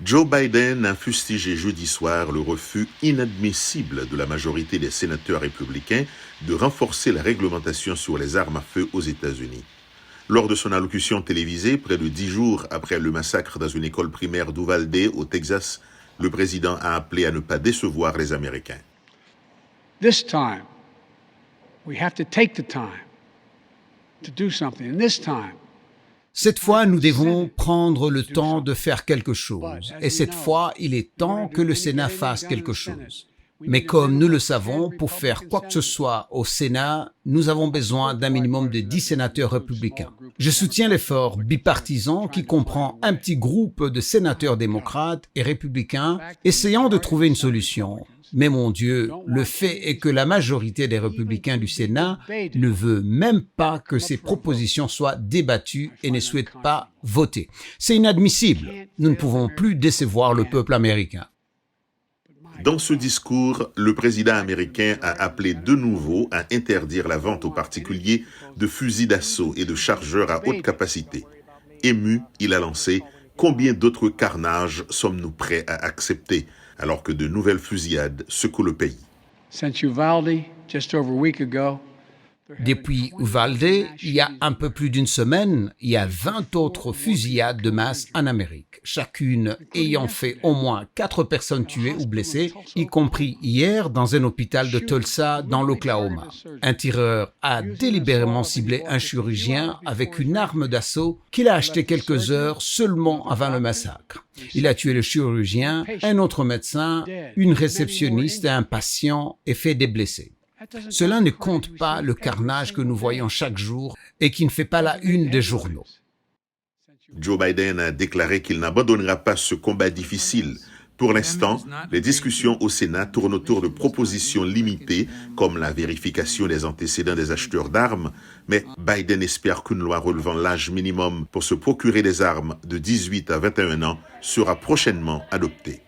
Joe Biden a fustigé jeudi soir le refus inadmissible de la majorité des sénateurs républicains de renforcer la réglementation sur les armes à feu aux États-Unis. Lors de son allocution télévisée, près de 10 jours après le massacre dans une école primaire d'Uvalde, au Texas, le président a appelé à ne pas décevoir les Américains. This time, we have to take the time to do something. And this time, cette fois, nous devons prendre le temps de faire quelque chose. Et cette fois, il est temps que le Sénat fasse quelque chose. Mais comme nous le savons, pour faire quoi que ce soit au Sénat, nous avons besoin d'un minimum de 10 sénateurs républicains. Je soutiens l'effort bipartisan qui comprend un petit groupe de sénateurs démocrates et républicains essayant de trouver une solution. Mais mon Dieu, le fait est que la majorité des républicains du Sénat ne veut même pas que ces propositions soient débattues et ne souhaite pas voter. C'est inadmissible. Nous ne pouvons plus décevoir le peuple américain. Dans ce discours, le président américain a appelé de nouveau à interdire la vente aux particuliers de fusils d'assaut et de chargeurs à haute capacité. Ému, il a lancé « Combien d'autres carnages sommes-nous prêts à accepter ?» alors que de nouvelles fusillades secouent le pays. since Uvalde, just over a week ago, Depuis Uvalde, il y a un peu plus d'une semaine, il y a 20 autres fusillades de masse en Amérique, chacune ayant fait au moins 4 personnes tuées ou blessées, y compris hier dans un hôpital de Tulsa dans l'Oklahoma. Un tireur a délibérément ciblé un chirurgien avec une arme d'assaut qu'il a achetée quelques heures seulement avant le massacre. Il a tué le chirurgien, un autre médecin, une réceptionniste et un patient et fait des blessés. Cela ne compte pas le carnage que nous voyons chaque jour et qui ne fait pas la une des journaux. Joe Biden a déclaré qu'il n'abandonnera pas ce combat difficile. Pour l'instant, les discussions au Sénat tournent autour de propositions limitées, comme la vérification des antécédents des acheteurs d'armes, mais Biden espère qu'une loi relevant l'âge minimum pour se procurer des armes de 18 à 21 ans sera prochainement adoptée.